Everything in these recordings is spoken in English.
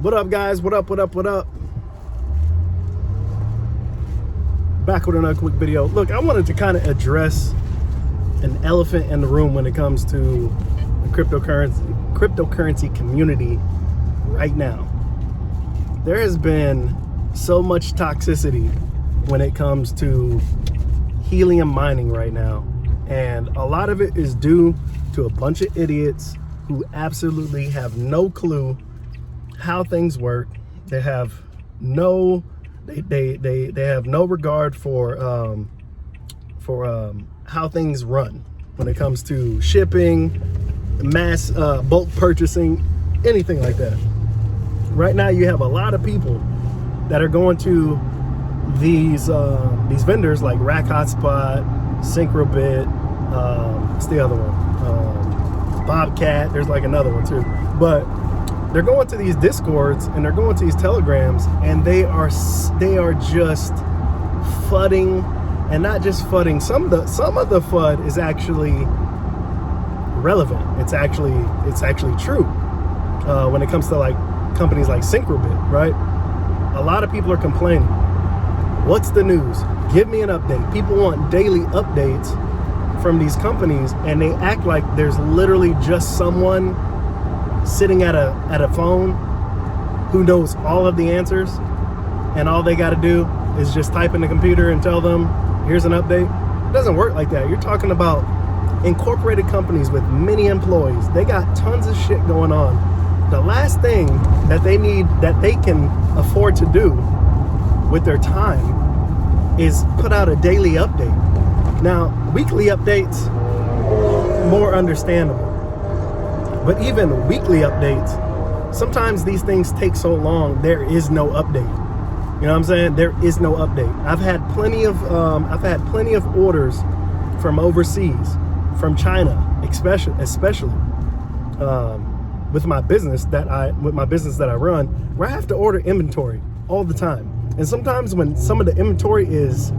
What up, guys? What up? Back with another quick video. Look, I wanted to kind of address an elephant in the room when it comes to the cryptocurrency community right now. There has been so much toxicity when it comes to helium mining right now, and a lot of it is due to a bunch of idiots who absolutely have no clue how things work. They have no they have no regard for how things run when it comes to shipping, mass bulk purchasing, anything like that. Right now you have a lot of people that are going to these vendors like Rack Hotspot, Syncrobit, what's the other one? Bobcat. There's like another one too, but they're going to these Discords and they're going to these Telegrams, and they are just fudding, and not just fudding. Some of the FUD is actually relevant. It's actually true when it comes to like companies like Syncrobit, right? A lot of people are complaining. What's the news? Give me an update. People want daily updates from these companies, and they act like there's literally just someone sitting at a phone who knows all of the answers, and all they got to do is just type in the computer and tell them, here's an update. It doesn't work like that. You're talking about incorporated companies with many employees. They got tons of shit going on. The last thing that they need, that they can afford to do with their time, is put out a daily update. Now, weekly updates, more understandable. But even weekly updates, sometimes these things take so long, there is no update. You know what I'm saying? There is no update. I've had plenty of orders from overseas, from China, especially with my business that I run, where I have to order inventory all the time. And sometimes when some of the inventory is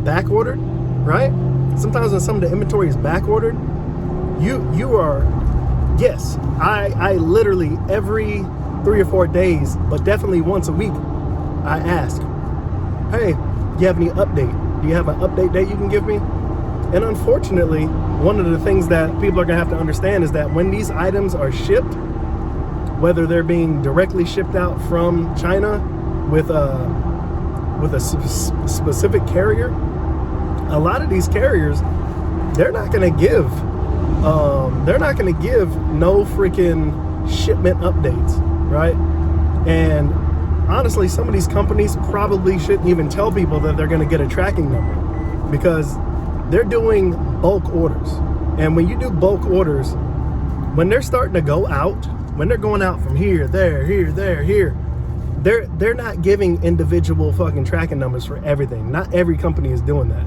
back ordered, right? Sometimes when some of the inventory is back ordered, you are, yes, I literally every 3 or 4 days, but definitely once a week, I ask, hey, do you have any update? Do you have an update date you can give me? And unfortunately, one of the things that people are gonna have to understand is that when these items are shipped, whether they're being directly shipped out from China with a specific carrier, a lot of these carriers, they're not gonna give no freaking shipment updates, right? And honestly, some of these companies probably shouldn't even tell people that they're gonna get a tracking number, because they're doing bulk orders. And when you do bulk orders, when they're starting to go out, when they're going out from here, there, here, there, here, they're not giving individual fucking tracking numbers for everything. Not every company is doing that.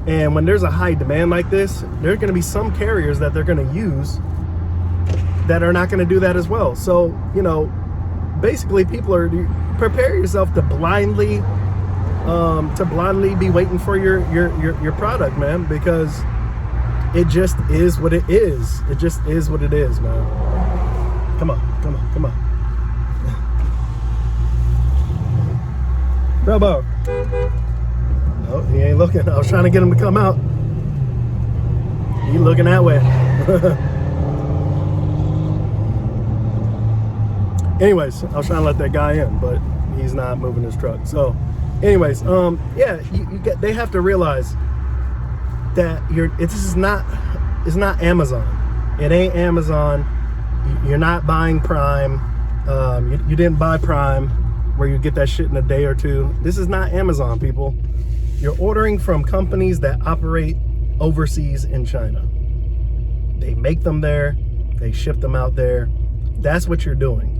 And when there's a high demand like this, there's going to be some carriers that they're going to use that are not going to do that as well. So, you know, basically people are, prepare yourself to blindly be waiting for your product, man, because it just is what it is. It just is what it is, man. Come on. Robo. No, he ain't looking. I was trying to get him to come out. He looking that way. Anyways, I was trying to let that guy in, but he's not moving his truck. So, anyways, yeah, they have to realize that it's not Amazon. It ain't Amazon. You're not buying Prime. You didn't buy Prime, where you get that shit in a day or two. This is not Amazon, people. You're ordering from companies that operate overseas in China. They make them there, they ship them out there. That's what you're doing.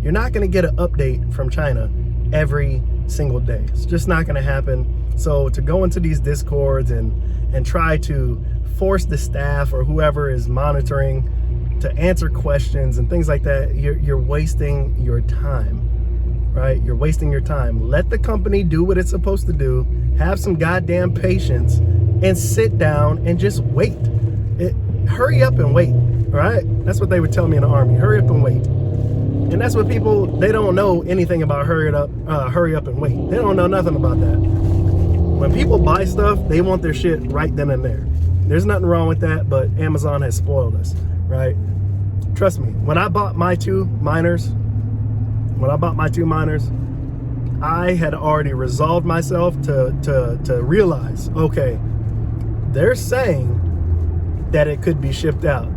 You're not gonna get an update from China every single day. It's just not gonna happen. So to go into these Discords and try to force the staff or whoever is monitoring to answer questions and things like that, you're wasting your time. Right? You're wasting your time. Let the company do what it's supposed to do. Have some goddamn patience and sit down and just wait. Hurry up and wait. All right? That's what they would tell me in the Army. Hurry up and wait. And that's what people, they don't know anything about hurry up and wait. They don't know nothing about that. When people buy stuff, they want their shit right then and there. There's nothing wrong with that, but Amazon has spoiled us, right? Trust me, when I bought my two miners, I had already resolved myself to realize, okay, they're saying that it could be shipped out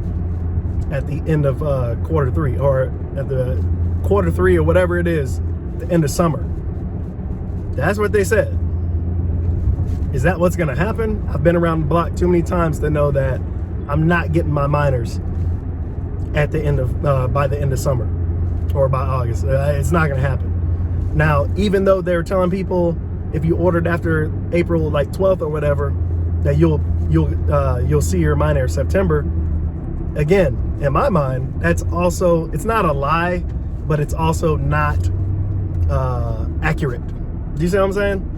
at the end of quarter three, or at the quarter three, or whatever it is, the end of summer. That's what they said. Is that what's gonna happen? I've been around the block too many times to know that I'm not getting my miners at the end of by the end of summer or by August. It's not gonna happen. Now, even though they're telling people if you ordered after April like 12th or whatever, that you'll see your miner in September. Again, in my mind, that's also, it's not a lie, but it's also not accurate. Do you see what I'm saying?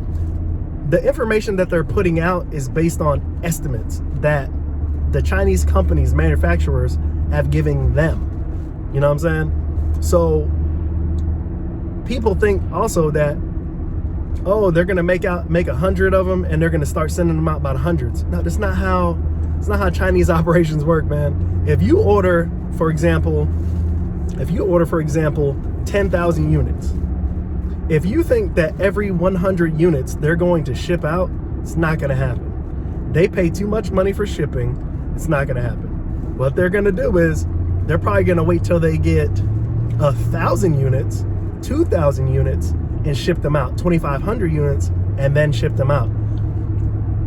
The information that they're putting out is based on estimates that the Chinese companies, manufacturers, have given them. You know what I'm saying? So people think also that, oh, they're gonna make 100 of them and they're gonna start sending them out by the hundreds. No, that's not how. It's not how Chinese operations work, man. If you order, for example, 10,000 units, if you think that every 100 units they're going to ship out, it's not gonna happen. They pay too much money for shipping. It's not gonna happen. What they're gonna do is they're probably gonna wait till they get 1,000 units, 2,000 units, and ship them out, 2,500 units, and then ship them out.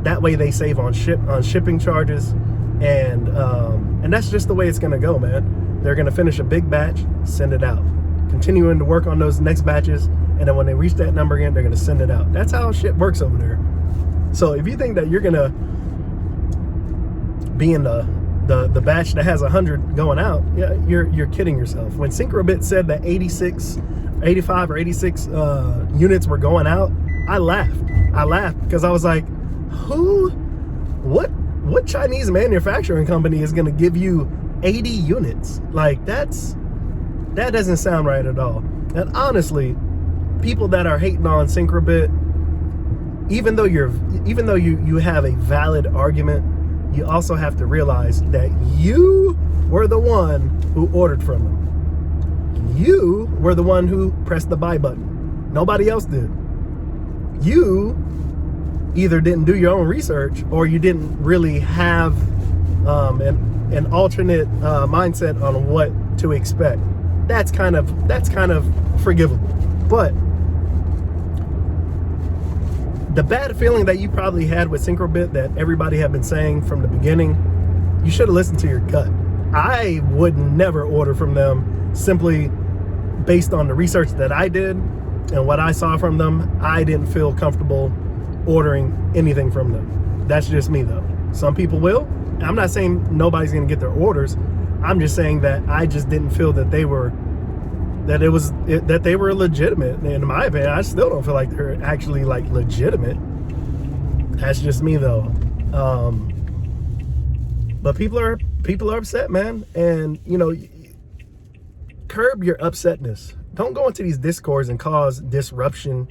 That way they save on shipping charges, and that's just the way it's gonna go, man. They're gonna finish a big batch, send it out, continuing to work on those next batches, and then when they reach that number again, they're gonna send it out. That's how shit works over there. So if you think that you're gonna be in the batch that has 100 going out, yeah, you're kidding yourself. When Syncrobit said that 85 or 86 units were going out, I laughed because I was like, what Chinese manufacturing company is going to give you 80 units? Like, that doesn't sound right at all. And honestly, people that are hating on Syncrobit, even though you have a valid argument, you also have to realize that you were the one who ordered from them. You were the one who pressed the buy button. Nobody else did. You either didn't do your own research, or you didn't really have an alternate mindset on what to expect. That's kind of forgivable. But the bad feeling that you probably had with Syncrobit, that everybody had been saying from the beginning, you should have listened to your gut. I would never order from them simply based on the research that I did and what I saw from them. I didn't feel comfortable ordering anything from them. That's just me, though. Some people will. I'm not saying nobody's gonna get their orders. I'm just saying that I just didn't feel that they were legitimate. In my opinion, I still don't feel like they're actually like legitimate. That's just me, though. But people are upset, man, and you know, curb your upsetness. Don't go into these discords and cause disruption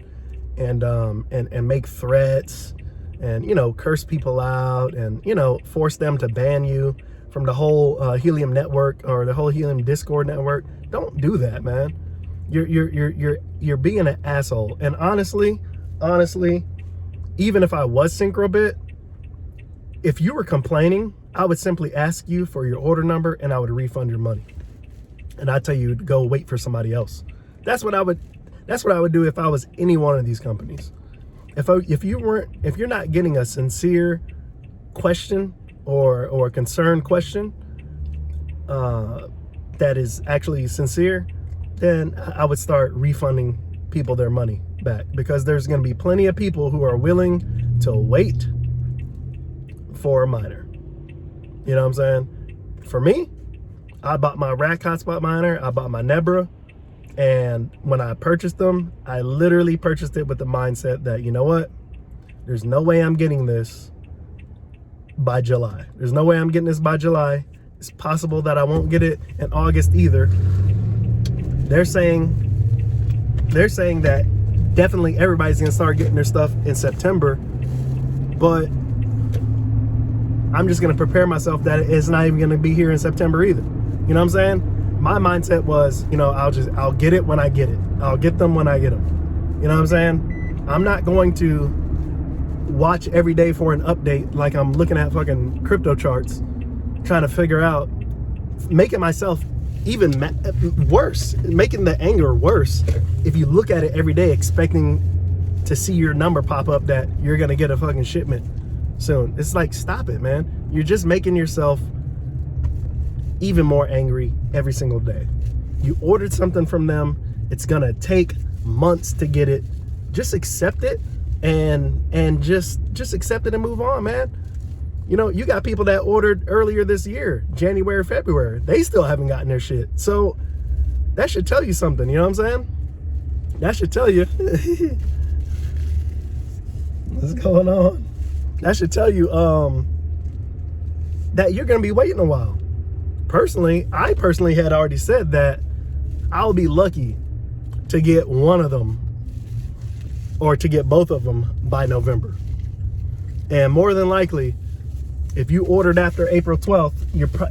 and make threats and, you know, curse people out and, you know, force them to ban you from the whole Helium network or the whole Helium Discord network. Don't do that, man. You're being an asshole. And honestly, even if I was Syncrobit, if you were complaining, I would simply ask you for your order number and I would refund your money. And I'd tell you to go wait for somebody else. That's what I would do if I was any one of these companies. If you're not getting a sincere question or a concerned question that is actually sincere, then I would start refunding people their money back, because there's going to be plenty of people who are willing to wait for a miner. You know what I'm saying? For me, I bought my Rack Hotspot miner, I bought my Nebra, and when I purchased them, I literally purchased it with the mindset that, you know what, there's no way I'm getting this by July. There's no way I'm getting this by July. It's possible that I won't get it in August either. they're saying that definitely everybody's gonna start getting their stuff in September, but I'm just gonna prepare myself that it's not even gonna be here in September either. You know what I'm saying? My mindset was, you know, I'll get it when I get it. I'll get them when I get them. You know what I'm saying? I'm not going to watch every day for an update like I'm looking at fucking crypto charts, trying to figure out, making myself even worse, making the anger worse if you look at it every day expecting to see your number pop up that you're gonna get a fucking shipment soon. It's like, stop it, man. You're just making yourself even more angry every single day. You ordered something from them, it's gonna take months to get it. Just accept it and just accept it and move on, man. You know, you got people that ordered earlier this year, January, February. They still haven't gotten their shit. So that should tell you something, you know what I'm saying? That should tell you. What's going on? That should tell you that you're gonna be waiting a while. I personally had already said that I'll be lucky to get one of them or to get both of them by November. And more than likely, if you ordered after April 12th,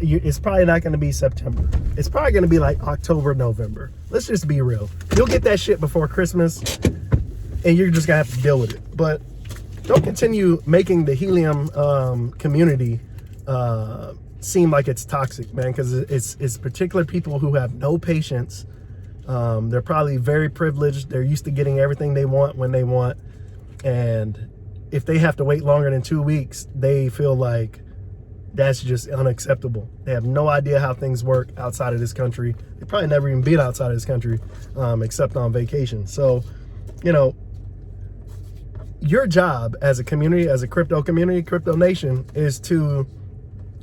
it's probably not going to be September. It's probably going to be like October, November. Let's just be real. You'll get that shit before Christmas, and you're just going to have to deal with it. But don't continue making the Helium community seem like it's toxic, man, because it's particular people who have no patience. They're probably very privileged. They're used to getting everything they want when they want. And if they have to wait longer than 2 weeks, they feel like that's just unacceptable. They have no idea how things work outside of this country. They probably never even been outside of this country, except on vacation. So, you know, your job as a community, as a crypto community, crypto nation, is to,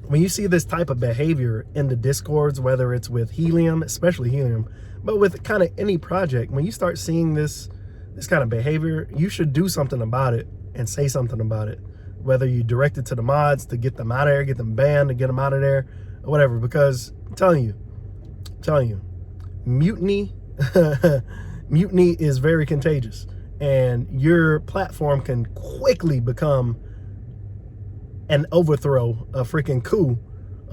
when you see this type of behavior in the discords, whether it's with Helium, especially Helium, but with kind of any project, when you start seeing this kind of behavior, you should do something about it and say something about it. Whether you direct it to the mods to get them out of there, get them banned, to get them out of there, or whatever. Because I'm telling you, mutiny, mutiny is very contagious, and your platform can quickly become an overthrow, a freaking coup.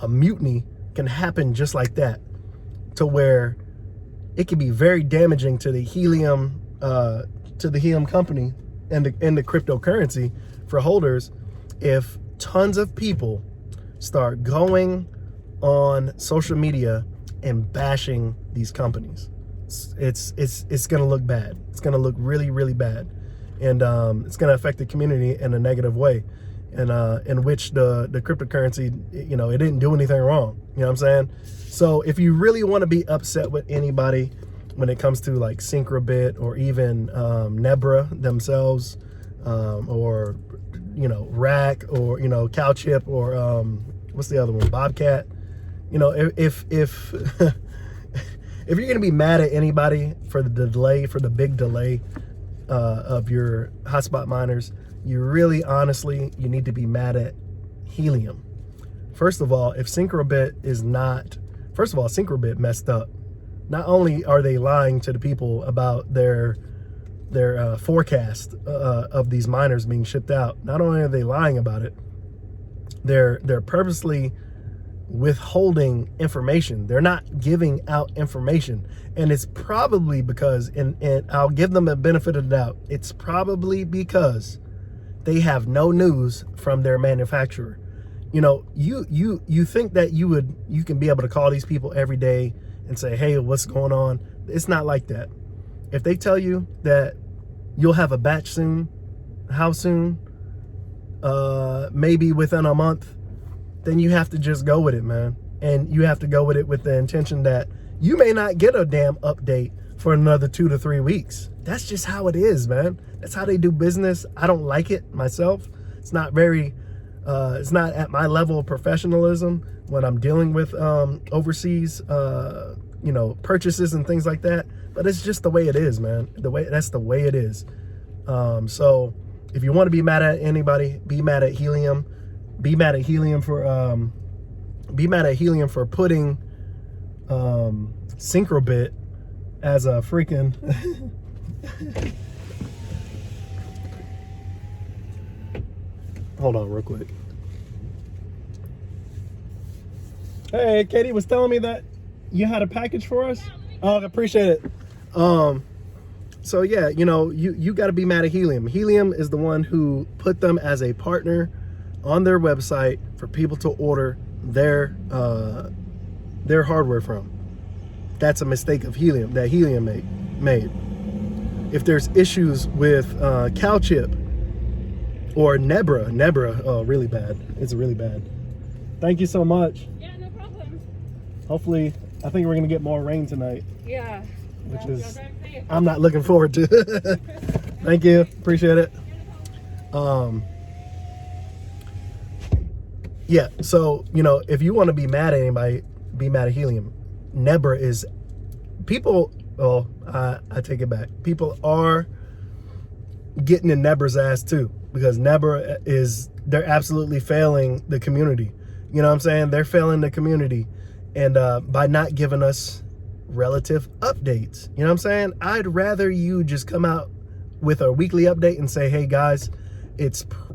A mutiny can happen just like that, to where it can be very damaging to the Helium, company and the cryptocurrency for holders if tons of people start going on social media and bashing these companies. It's gonna look bad. It's gonna look really, really bad, and it's gonna affect the community in a negative way, and in which the cryptocurrency, you know, it didn't do anything wrong. You know what I'm saying? So if you really want to be upset with anybody when it comes to like Syncrobit or even Nebra themselves, or, you know, Rack, or, you know, Cowchip, or what's the other one, Bobcat. You know, if if you're gonna be mad at anybody for the delay, for the big delay of your hotspot miners, you really, honestly, you need to be mad at Helium. First of all, if Syncrobit is not, first of all, Syncrobit messed up. Not only are they lying to the people about their forecast of these miners being shipped out, not only are they lying about it, they're purposely withholding information. They're not giving out information, and it's probably because, and I'll give them a benefit of the doubt, it's probably because they have no news from their manufacturer. You know, you think that you can be able to call these people every day and say, hey, what's going on? It's not like that. If they tell you that you'll have a batch soon, how soon? Maybe within a month, then you have to just go with it, man. And you have to go with it with the intention that you may not get a damn update for another 2 to 3 weeks. That's just how it is, man. That's how they do business. I don't like it myself. It's not very, it's not at my level of professionalism when I'm dealing with overseas, you know, purchases and things like that. But it's just the way it is, man. That's the way it is. So if you want to be mad at anybody, be mad at Helium. Be mad at Helium for putting Syncrobit as a freaking hold on real quick. Hey, Katie was telling me that you had a package for us. Oh, I appreciate it. So yeah, you know, you got to be mad at Helium. Helium is the one who put them as a partner on their website for people to order their hardware from. That's a mistake of Helium that Helium made. If there's issues with CalChip or Nebra, oh, really bad. It's really bad. Thank you so much. Yeah, no problem. Hopefully, I think we're gonna get more rain tonight. Yeah. Which is, I'm not looking forward to. Thank you, appreciate it. Yeah, so, you know, if you want to be mad at anybody, be mad at Helium. Nebra is, people, well, I take it back. People are getting in Nebra's ass too, because Nebra is, they're absolutely failing the community. You know what I'm saying? They're failing the community. And by not giving us relative updates. You know what I'm saying? I'd rather you just come out with a weekly update and say, hey guys,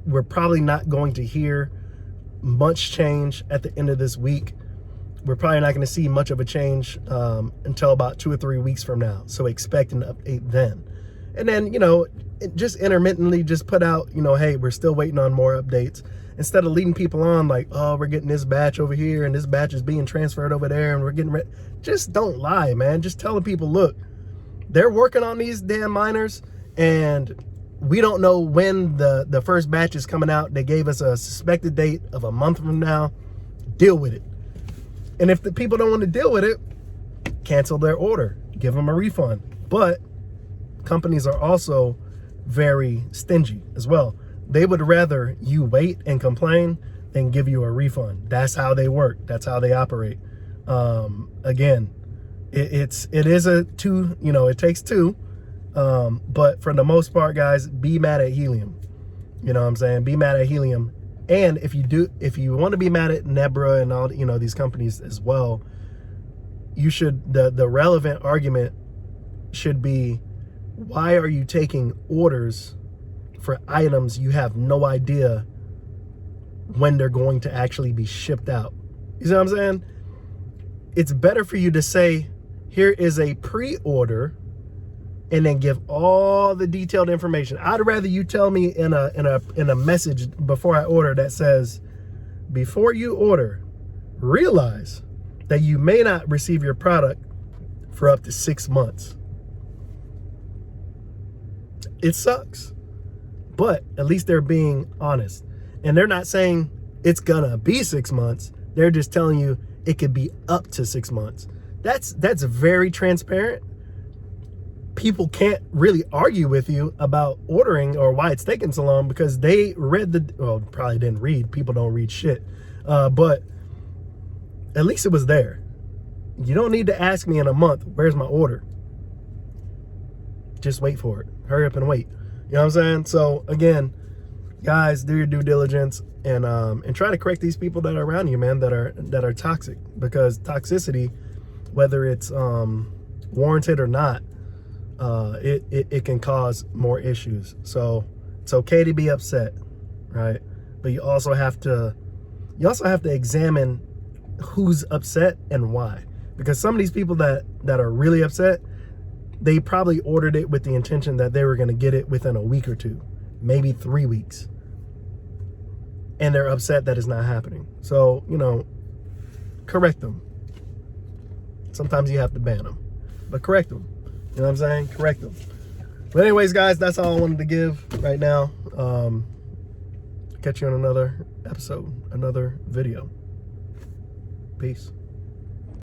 we're probably not going to hear much change at the end of this week. We're probably not going to see much of a change until about 2 or 3 weeks from now. So expect an update then. And then, you know, just intermittently just put out, you know, hey, we're still waiting on more updates. Instead of leading people on like, oh, we're getting this batch over here and this batch is being transferred over there and we're getting ready. Just don't lie, man. Just tell the people, look, they're working on these damn miners and we don't know when the first batch is coming out. They gave us a suspected date of a month from now. Deal with it. And if the people don't want to deal with it, cancel their order, give them a refund. But companies are also very stingy as well. They would rather you wait and complain than give you a refund. That's how they work. That's how they operate. Again, it is a two, you know, it takes two. But for the most part, guys, be mad at Helium. You know what I'm saying? Be mad at Helium. And if you want to be mad at Nebra and all, you know, these companies as well, you should, the relevant argument should be, why are you taking orders for items you have no idea when they're going to actually be shipped out? You see what I'm saying? It's better for you to say, here is a pre-order, and then give all the detailed information. I'd rather you tell me in a message before I order that says, before you order, realize that you may not receive your product for up to 6 months. It sucks, but at least they're being honest. And they're not saying it's gonna be 6 months. They're just telling you it could be up to 6 months. That's very transparent. People can't really argue with you about ordering or why it's taking so long, because they read well, probably didn't read. People don't read shit. But at least it was there. You don't need to ask me in a month, where's my order? Just wait for it. Hurry up and wait. You know what I'm saying? So again, guys, do your due diligence and try to correct these people that are around you, man, that are toxic, because toxicity, whether it's warranted or not, it can cause more issues. So it's okay to be upset, right? But you also have to examine who's upset and why. Because some of these people that are really upset, they probably ordered it with the intention that they were going to get it within a week or two, maybe 3 weeks. And they're upset that it's not happening. So, you know, correct them. Sometimes you have to ban them, but correct them. You know what I'm saying? Correct them. But anyways, guys, that's all I wanted to give right now. Catch you on another episode, another video. Peace.